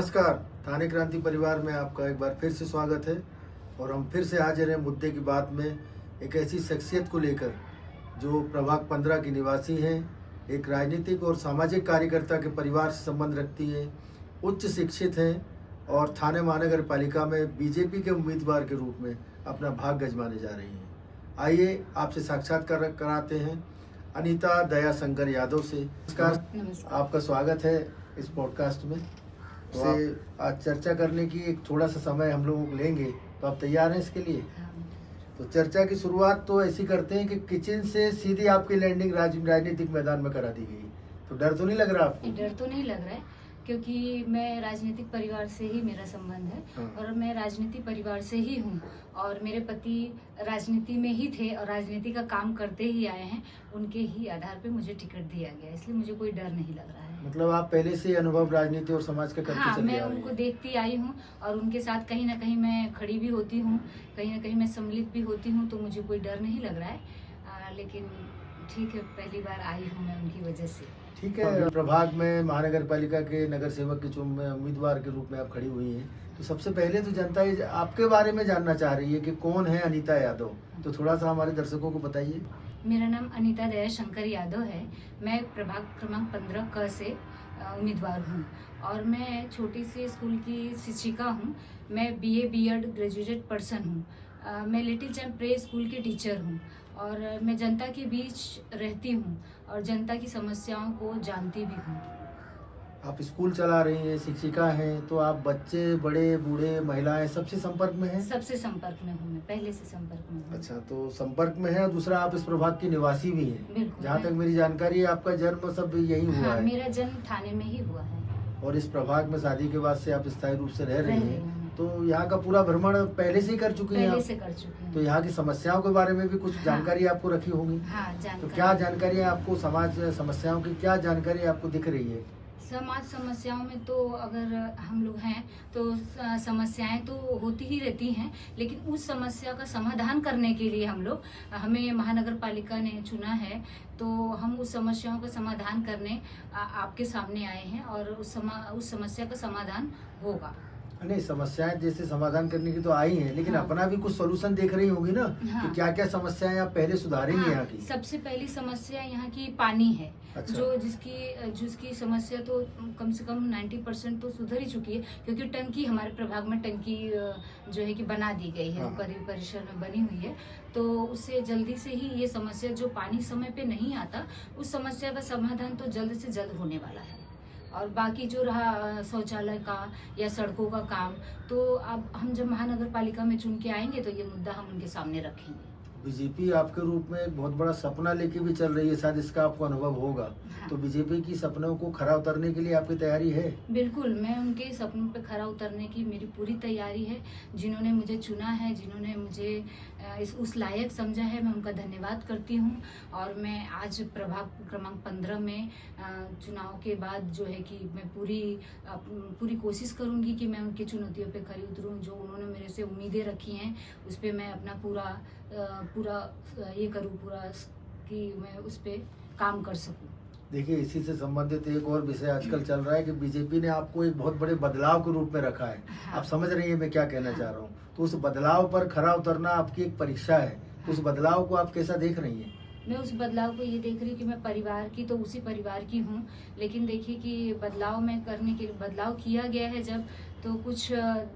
नमस्कार। थाने क्रांति परिवार में आपका एक बार फिर से स्वागत है और हम फिर से हाजिर हैं मुद्दे की बात में एक ऐसी शख्सियत को लेकर जो प्रभाग 15 की निवासी हैं, एक राजनीतिक और सामाजिक कार्यकर्ता के परिवार से संबंध रखती है, उच्च शिक्षित हैं और थाने महानगर पालिका में बीजेपी के उम्मीदवार के रूप में अपना भाग्य आजमाने जा रही हैं। आइए आपसे साक्षात्कार कराते हैं अनीता दया शंकर यादव से। नमस्कार, आपका स्वागत है इस पॉडकास्ट में। तो आज चर्चा करने की एक थोड़ा सा समय हम लोग लेंगे, तो आप तैयार हैं इसके लिए? तो चर्चा की शुरुआत तो ऐसी करते हैं कि किचन से सीधी आपकी लैंडिंग राजनीतिक मैदान में करा दी गई, तो डर तो नहीं लग रहा आपको? डर तो नहीं लग रहा है, क्योंकि मैं राजनीतिक परिवार से ही मेरा संबंध है। हाँ। और मैं राजनीतिक परिवार से ही हूँ और मेरे पति राजनीति में ही थे और राजनीति का काम करते ही आए हैं। उनके ही आधार पे मुझे टिकट दिया गया, इसलिए मुझे कोई डर नहीं लग रहा है। मतलब आप पहले से अनुभव राजनीति और समाज का करते हाँ, चले मैं आ रही उनको हैं। देखती आई हूँ और उनके साथ कहीं ना कहीं मैं खड़ी भी होती हूँ, कहीं ना कहीं मैं सम्मिलित भी होती हूँ, तो मुझे कोई डर नहीं लग रहा है। लेकिन ठीक है, पहली बार आई हूँ मैं उनकी वजह से। ठीक है। प्रभाग में महानगर पालिका के नगर सेवक के चुनाव में उम्मीदवार के रूप में आप खड़ी हुई हैं, तो सबसे पहले तो जनता ये आपके बारे में जानना चाह रही है कि कौन है अनीता यादव, तो थोड़ा सा हमारे दर्शकों को बताइए। मेरा नाम अनीता दया शंकर यादव है। मैं प्रभाग क्रमांक 15 क से उम्मीदवार हूँ और मैं छोटी सी स्कूल की शिक्षिका हूँ। मैं BA B.Ed ग्रेजुएटेड पर्सन हूँ। मैं लिटिल चैम्प प्रे स्कूल की टीचर हूँ और मैं जनता के बीच रहती हूँ और जनता की समस्याओं को जानती भी हूँ। आप स्कूल चला रही हैं, शिक्षिका हैं, तो आप बच्चे, बड़े, बूढ़े, महिलाएं सबसे संपर्क में हैं? सबसे संपर्क में हूँ, मैं पहले से संपर्क में हूँ। अच्छा, तो संपर्क में है। और दूसरा, आप इस प्रभाग की निवासी भी हैं। बिल्कुल। जहाँ तक मेरी जानकारी है, आपका जन्म सब यही हुआ हाँ, है। मेरा जन्म थाने में ही हुआ है और इस प्रभाग में शादी के बाद से आप स्थायी रूप से रह रही हैं, हूँ। तो यहाँ का पूरा भ्रमण पहले से ही कर चुकी हैं पहले आप? से कर चुकी हूँ। तो यहाँ की समस्याओं के बारे में भी कुछ जानकारी आपको रखी होंगी। हाँ, तो जानकारी। क्या जानकारी आपको समाज समस्याओं की क्या जानकारी आपको दिख रही है? समाज समस्याओं में तो अगर हम लोग हैं तो समस्याएं तो होती ही रहती हैं, लेकिन उस समस्या का समाधान करने के लिए हमें महानगर पालिका ने चुना है, तो हम उस समस्याओं का समाधान करने आपके सामने आए हैं और उस समस्या का समाधान होगा। नहीं, समस्याएं जैसे समाधान करने की तो आई हैं, लेकिन हाँ। अपना भी कुछ सोल्यूशन देख रही होंगी ना। हाँ। कि क्या क्या समस्याएं आप पहले सुधारेंगे हाँ, यहाँ की? सबसे पहली समस्या यहाँ की पानी है। अच्छा। जो जिसकी समस्या तो कम से कम 90% तो सुधर ही चुकी है, क्योंकि टंकी हमारे प्रभाग में टंकी जो है कि बना दी गई है। हाँ। परिसर में बनी हुई है, तो उससे जल्दी से ही ये समस्या, जो पानी समय पे नहीं आता, उस समस्या का समाधान तो जल्द से जल्द होने वाला है। और बाकी जो रहा शौचालय का या सड़कों का काम, तो अब हम जब महानगर पालिका में चुन के आएंगे तो ये मुद्दा हम उनके सामने रखेंगे। बीजेपी आपके रूप में एक बहुत बड़ा सपना लेके भी चल रही है, शायद इसका आपको अनुभव होगा। हाँ। तो बीजेपी की सपनों को खरा उतरने के लिए आपकी तैयारी है? बिल्कुल, मैं उनके सपनों पे खरा उतरने की मेरी पूरी तैयारी है। जिन्होंने मुझे चुना है, जिन्होंने मुझे उस लायक समझा है, मैं उनका धन्यवाद करती हूँ। और मैं आज प्रभाग क्रमांक 15 में चुनाव के बाद जो है कि मैं पूरी कोशिश करूँगी कि मैं उनकी चुनौतियों पे खरी उतरूँ। जो उन्होंने मेरे से उम्मीदें रखी हैं, उस पर मैं अपना पूरा ये करूँ, पूरा कि मैं उस पर काम कर सकूँ। देखिए, इसी से संबंधित एक और विषय आजकल चल रहा है कि बीजेपी ने आपको एक बहुत बड़े बदलाव के रूप में रखा है। हाँ। आप समझ रही हैं मैं क्या कहना चाह रहा हूँ? तो उस बदलाव पर खरा उतरना आपकी एक परीक्षा है। तो उस बदलाव को आप कैसा देख रही हैं? मैं उस बदलाव को ये देख रही हूँ कि मैं परिवार की तो उसी परिवार की हूँ, लेकिन देखिए कि बदलाव किया गया है जब, तो कुछ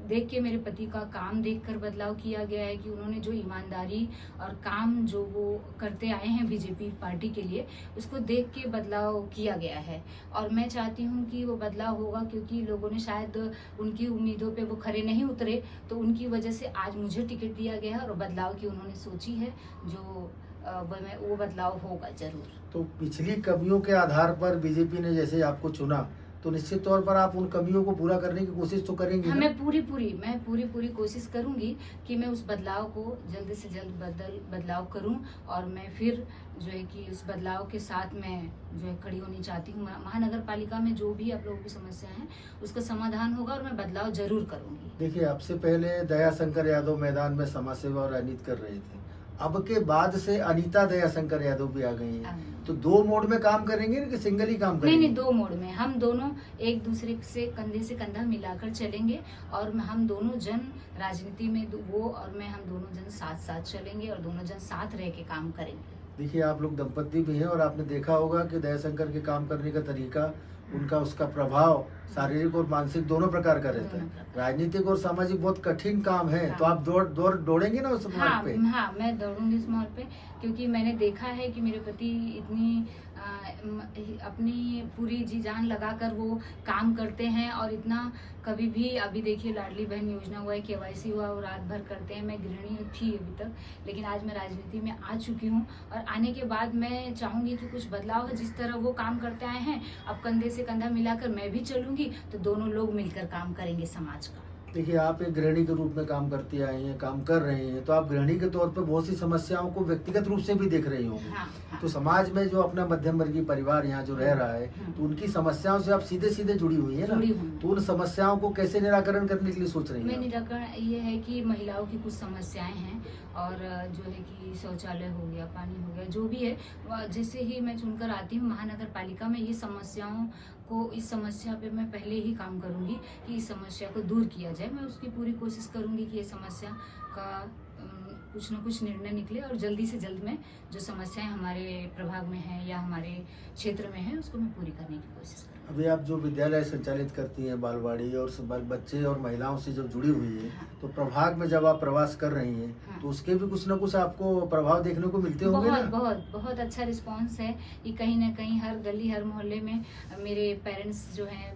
देख के मेरे पति का काम देखकर बदलाव किया गया है कि उन्होंने जो ईमानदारी और काम जो वो करते आए हैं बीजेपी पार्टी के लिए, उसको देख के बदलाव किया गया है। और मैं चाहती हूँ कि वो बदलाव होगा, क्योंकि लोगों ने शायद उनकी उम्मीदों पे वो खरे नहीं उतरे, तो उनकी वजह से आज मुझे टिकट दिया गया है और बदलाव की उन्होंने सोची है, जो वो बदलाव होगा जरूर। तो पिछली कमियों के आधार पर बीजेपी ने जैसे आपको चुना, तो निश्चित तौर पर आप उन कमियों को पूरा करने की कोशिश तो करेंगी हाँ, ना? मैं पूरी कोशिश करूंगी कि मैं उस बदलाव को जल्द से जल्द बदलाव करूं, और मैं फिर जो है कि उस बदलाव के साथ मैं जो है खड़ी होनी चाहती हूँ। महानगर पालिका में जो भी आप लोगों की समस्या है, उसका समाधान होगा और मैं बदलाव जरूर करूंगी। देखिए, आपसे पहले दया शंकर यादव मैदान में समाज सेवा और राजनीति कर रहे थे। अब के बाद से अनीता दयाशंकर यादव भी आ गई हैं, हाँ। तो 2 मोड में काम करेंगे ना कि सिंगल ही काम नहीं करेंगे? नहीं, 2 मोड में हम दोनों एक दूसरे से कंधा मिलाकर चलेंगे और हम दोनों जन राजनीति में वो और मैं, हम दोनों जन साथ साथ चलेंगे और दोनों जन साथ रह के काम करेंगे। देखिए, आप लोग दंपति भी हैं और आपने देखा होगा कि दयाशंकर के काम करने का तरीका, उनका उसका प्रभाव शारीरिक और मानसिक दोनों प्रकार का रहता दोनों है। प्रकार। राजनीतिक और सामाजिक बहुत कठिन काम है, हाँ। तो आप दौड़ेंगे ना उस हाँ मार्ग पे? हाँ, मैं दौड़ूंगी इस मोड़ पे, क्योंकि मैंने देखा है कि मेरे पति इतनी अपनी पूरी जी जान लगाकर वो काम करते हैं और इतना कभी भी, अभी देखिए लाडली बहन योजना हुआ है, KYC हुआ, वो रात भर करते हैं। मैं गृहिणी थी अभी तक, लेकिन आज मैं राजनीति में आ चुकी हूँ और आने के बाद मैं चाहूंगी कि कुछ बदलाव है। जिस तरह वो काम करते आए हैं, अब कंधे से कंधा मिलाकर मैं भी चलूंगी, तो दोनों लोग मिलकर काम करेंगे समाज का। देखिए, आप एक गृहिणी के रूप में काम करती आई हैं, काम कर रही हैं, तो आप गृहिणी के तौर पे बहुत सी समस्याओं को व्यक्तिगत रूप से भी देख रही होंगी। हाँ, हाँ। तो समाज में जो अपना मध्यम वर्गीय परिवार यहाँ जो रह रहा है, तो उनकी समस्याओं से आप सीधे सीधे जुड़ी हुई है ना? जुड़ी हूँ। तो उन समस्याओं को कैसे निराकरण करने के लिए सोच रही मैं हैं? निराकरण ये है कि महिलाओं की कुछ समस्याएं हैं और जो है कि शौचालय हो गया, पानी हो गया, जो भी है, जैसे ही मैं चुनकर आती हूँ महानगर पालिका में, ये समस्याओं को, इस समस्या पे मैं पहले ही काम करूंगी कि इस समस्या को दूर किया जाए। मैं उसकी पूरी कोशिश करूंगी कि ये समस्या का कुछ न कुछ निर्णय निकले और जल्दी से जल्द में जो समस्याएं हमारे प्रभाग में है या हमारे क्षेत्र में है, उसको मैं पूरी करने की कोशिश करूंगी। अभी आप जो विद्यालय संचालित करती हैं, बालवाड़ी और बच्चे और महिलाओं से जब जुड़ी हुई है, हाँ। तो प्रभाग में जब आप प्रवास कर रही हैं, हाँ। तो उसके भी कुछ न कुछ आपको प्रभाव देखने को मिलते होंगे बहुत ना? बहुत बहुत अच्छा रिस्पांस है कि कहीं ना कहीं हर गली हर मोहल्ले में मेरे पेरेंट्स जो हैं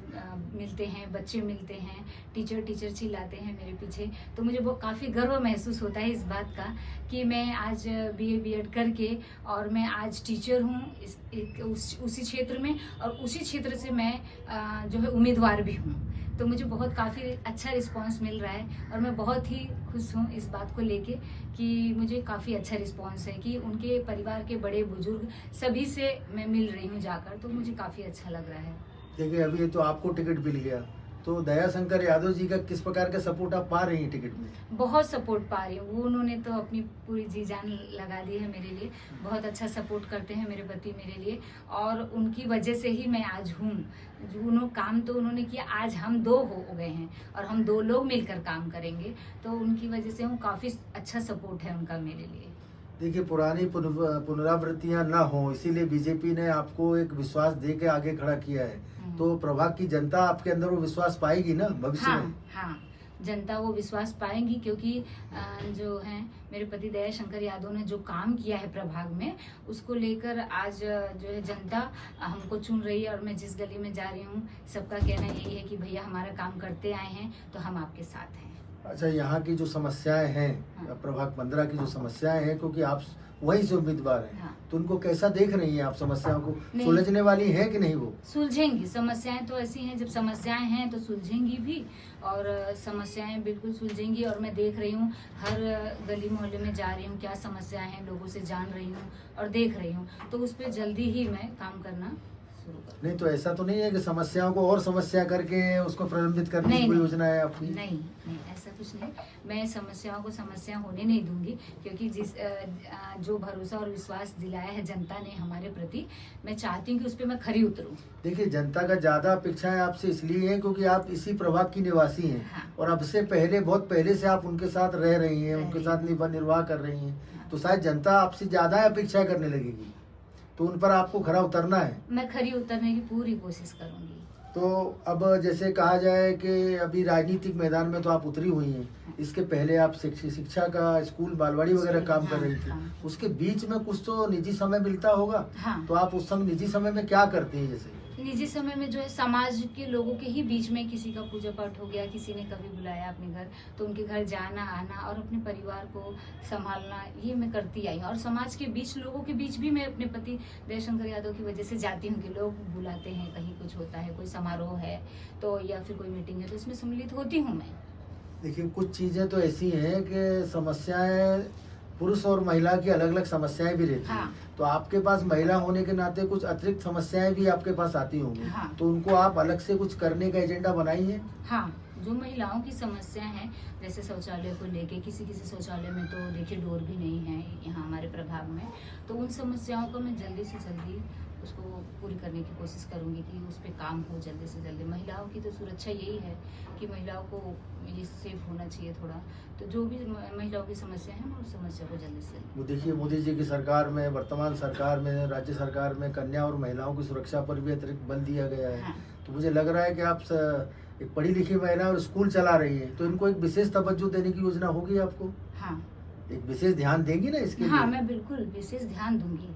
मिलते हैं, बच्चे मिलते हैं, टीचर चिल्लाते हैं मेरे पीछे, तो मुझे वो काफ़ी गर्व महसूस होता है इस बात का कि मैं आज BA B.Ed करके और मैं आज टीचर हूँ उसी क्षेत्र में, और उसी क्षेत्र से मैं जो है उम्मीदवार भी हूँ। तो मुझे बहुत काफ़ी अच्छा रिस्पांस मिल रहा है और मैं बहुत ही खुश हूँ इस बात को लेके कि मुझे काफ़ी अच्छा रिस्पांस है कि उनके परिवार के बड़े बुजुर्ग सभी से मैं मिल रही हूँ जाकर, तो मुझे काफ़ी अच्छा लग रहा है। देखिए, अभी तो आपको टिकट मिल गया, तो दयाशंकर यादव जी का किस प्रकार का सपोर्ट आप पा रही हैं टिकट में? बहुत सपोर्ट पा रही हूँ। वो उन्होंने तो अपनी पूरी जी जान लगा दी है मेरे लिए, बहुत अच्छा सपोर्ट करते हैं मेरे पति मेरे लिए, और उनकी वजह से ही मैं आज हूँ। उन्होंने काम तो उन्होंने किया, आज हम 2 हो गए हैं और हम 2 लोग मिलकर काम करेंगे, तो उनकी वजह से हूँ, काफ़ी अच्छा सपोर्ट है उनका मेरे लिए। देखिए, पुरानी पुनरावृत्तियां ना हो, इसीलिए बीजेपी ने आपको एक विश्वास दे के आगे खड़ा किया है, तो प्रभाग की जनता आपके अंदर वो विश्वास पाएगी ना भविष्य में? हाँ, जनता वो विश्वास पाएंगी, क्योंकि जो है मेरे पति दयाशंकर यादव ने जो काम किया है प्रभाग में, उसको लेकर आज जो है जनता हमको चुन रही है। और मैं जिस गली में जा रही हूँ, सबका कहना यही है कि भैया हमारा काम करते आए हैं, तो हम आपके साथ हैं। अच्छा, यहाँ की जो समस्याएं हैं, हाँ। प्रभाग 15 की जो समस्याएं हैं, क्योंकि आप वहीं से उम्मीदवार हैं, हाँ। तो उनको कैसा देख रही हैं आप? समस्याओं को नहीं। सुलझने वाली हैं कि नहीं वो? सुलझेंगी। समस्याएं तो ऐसी हैं, जब समस्याएं हैं तो सुलझेंगी भी, और समस्याएं बिल्कुल सुलझेंगी। और मैं देख रही हूँ, हर गली मोहल्ले में जा रही हूँ, क्या समस्याएं हैं लोगों से जान रही हूँ और देख रही हूँ, तो उस पर जल्दी ही मैं काम करना शुरू करूँ। नहीं, तो ऐसा तो नहीं है कि समस्याओं को और समस्या करके उसको प्रलंबित करने की कोई योजना है आपकी? नहीं, ऐसा कुछ नहीं। मैं समस्याओं को समस्या होने नहीं दूंगी, क्योंकि जो भरोसा और विश्वास दिलाया है जनता ने हमारे प्रति, मैं चाहती हूँ कि उस पर मैं खरी उतरूँ। देखिए, जनता का ज्यादा अपेक्षाएं आपसे इसलिए है क्योंकि आप इसी प्रभाग की निवासी हैं। हाँ। और अब से पहले, बहुत पहले से आप उनके साथ रह रही हैं, उनके साथ निर्वाह कर रही हैं, हाँ। तो शायद जनता आपसे ज्यादा अपेक्षा करने लगेगी, तो उन पर आपको खरा उतरना है। मैं खरी उतरने की पूरी कोशिश करूंगी। तो अब जैसे कहा जाए कि अभी राजनीतिक मैदान में तो आप उतरी हुई हैं, इसके पहले आप शिक्षा का स्कूल बालवाड़ी वगैरह काम कर रही थी, हाँ। उसके बीच में कुछ तो निजी समय मिलता होगा, हाँ। तो आप उस समय निजी समय में क्या करती हैं? जैसे निजी समय में जो है समाज के लोगों के ही बीच में, किसी का पूजा पाठ हो गया, किसी ने कभी बुलाया अपने घर, तो उनके घर जाना आना और अपने परिवार को संभालना, ये मैं करती आई हूँ। और समाज के बीच, लोगों के बीच भी मैं अपने पति दयाशंकर यादव की वजह से जाती हूँ कि लोग बुलाते हैं, कहीं कुछ होता है, कोई समारोह है तो, या फिर कोई मीटिंग है, तो इसमें सम्मिलित होती हूँ मैं। देखिए, कुछ चीजें तो ऐसी हैं कि समस्याएं पुरुष और महिला की अलग अलग समस्याएं भी रहती हाँ। हैं, तो आपके पास महिला होने के नाते कुछ अतिरिक्त समस्याएं भी आपके पास आती होंगी। हाँ। तो उनको आप अलग से कुछ करने का एजेंडा बनाई है? हाँ, जो महिलाओं की समस्या है, जैसे शौचालय को लेके, किसी किसी शौचालय में तो देखिए डोर भी नहीं है यहाँ हमारे प्रभाग में, तो उन समस्याओं को मैं जल्दी से जल्दी उसको पूरी करने की कोशिश करूँगी कि उस पे काम हो जल्दी से जल्दी। महिलाओं की तो सुरक्षा यही है कि महिलाओं को ये सेफ होना चाहिए थोड़ा, तो जो भी महिलाओं की समस्या है, मैं उस समस्या को जल्दी से वो देखिए, मोदी जी की सरकार में, वर्तमान सरकार में, राज्य सरकार में कन्या और महिलाओं की सुरक्षा पर भी अतिरिक्त बल दिया गया है। हाँ। तो मुझे लग रहा है कि आप एक पढ़ी लिखी महिला और स्कूल चला रही है, तो इनको एक विशेष तवज्जो देने की योजना होगी आपको? हाँ। एक विशेष ध्यान देंगी ना इसके हाँ, लिए? मैं बिल्कुल विशेष ध्यान दूंगी।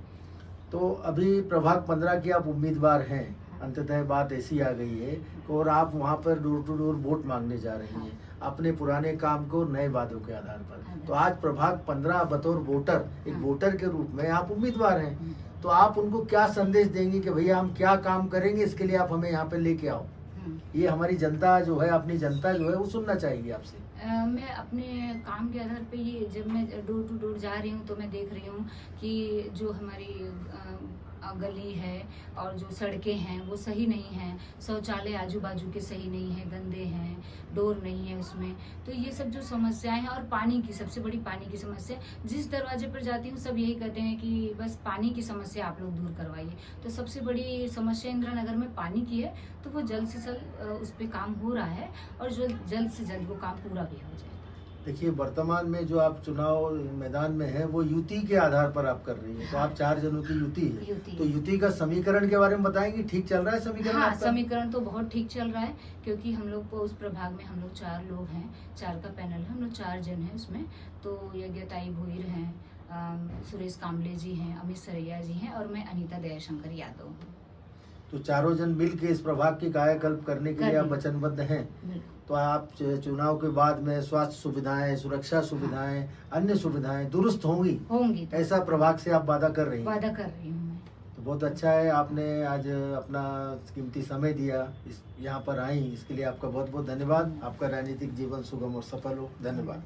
तो अभी प्रभाग 15 की आप उम्मीदवार हैं, अंततः बात ऐसी आ गई है कि और आप वहाँ पर डोर टू डोर वोट मांगने जा रही हैं अपने पुराने काम को नए वादों के आधार पर। तो आज प्रभाग 15 बतौर वोटर, एक वोटर के रूप में आप उम्मीदवार हैं, तो आप उनको क्या संदेश देंगे कि भैया हम क्या काम करेंगे, इसके लिए आप हमें यहाँ पे लेके आओ? ये हमारी जनता जो है, अपनी जनता जो है, वो सुनना चाहिए आपसे। मैं अपने काम के आधार पे ये, जब मैं डोर टू डोर जा रही हूँ तो मैं देख रही हूँ कि जो हमारी गली है और जो सड़कें हैं वो सही नहीं हैं, शौचालय आजू बाजू के सही नहीं है, गंदे हैं, डोर नहीं है उसमें, तो ये सब जो समस्याएं हैं, और पानी की, सबसे बड़ी पानी की समस्या, जिस दरवाजे पर जाती हूँ सब यही कहते हैं कि बस पानी की समस्या आप लोग दूर करवाइए। तो सबसे बड़ी समस्या इंदिरा नगर में पानी की है, तो वो जल्द से जल्द उस पर काम हो रहा है और जल्द से जल्द वो काम पूरा भी हो जाए। देखिए, वर्तमान में जो आप चुनाव मैदान में है वो युति के आधार पर आप कर रही है। तो आप 4 जनों की युति है, तो युति का समीकरण के बारे में बताएंगे, ठीक चल रहा है समीकरण? हाँ, समीकरण तो बहुत ठीक चल रहा है, क्योंकि हम लोग को उस प्रभाग में हम लोग 4 लोग हैं, 4 का पैनल है, हम लोग 4 जन हैं उसमें। तो यज्ञताई भोईर हैं, सुरेश कामले जी हैं, अमित सरैया जी हैं और मैं अनीता दयाशंकर यादव हूँ। तो चारों जन मिल के इस प्रभाग की कायाकल्प करने के लिए आप वचनबद्ध हैं। तो आप चुनाव के बाद में स्वास्थ्य सुविधाएं, सुरक्षा सुविधाएं, अन्य सुविधाएं दुरुस्त होंगी, ऐसा प्रभाग से आप वादा कर रही हैं? वादा कर रही हूँ मैं। तो बहुत अच्छा है, आपने आज अपना कीमती समय दिया, यहाँ पर आई, इसके लिए आपका बहुत बहुत धन्यवाद। आपका राजनीतिक जीवन सुगम और सफल हो। धन्यवाद।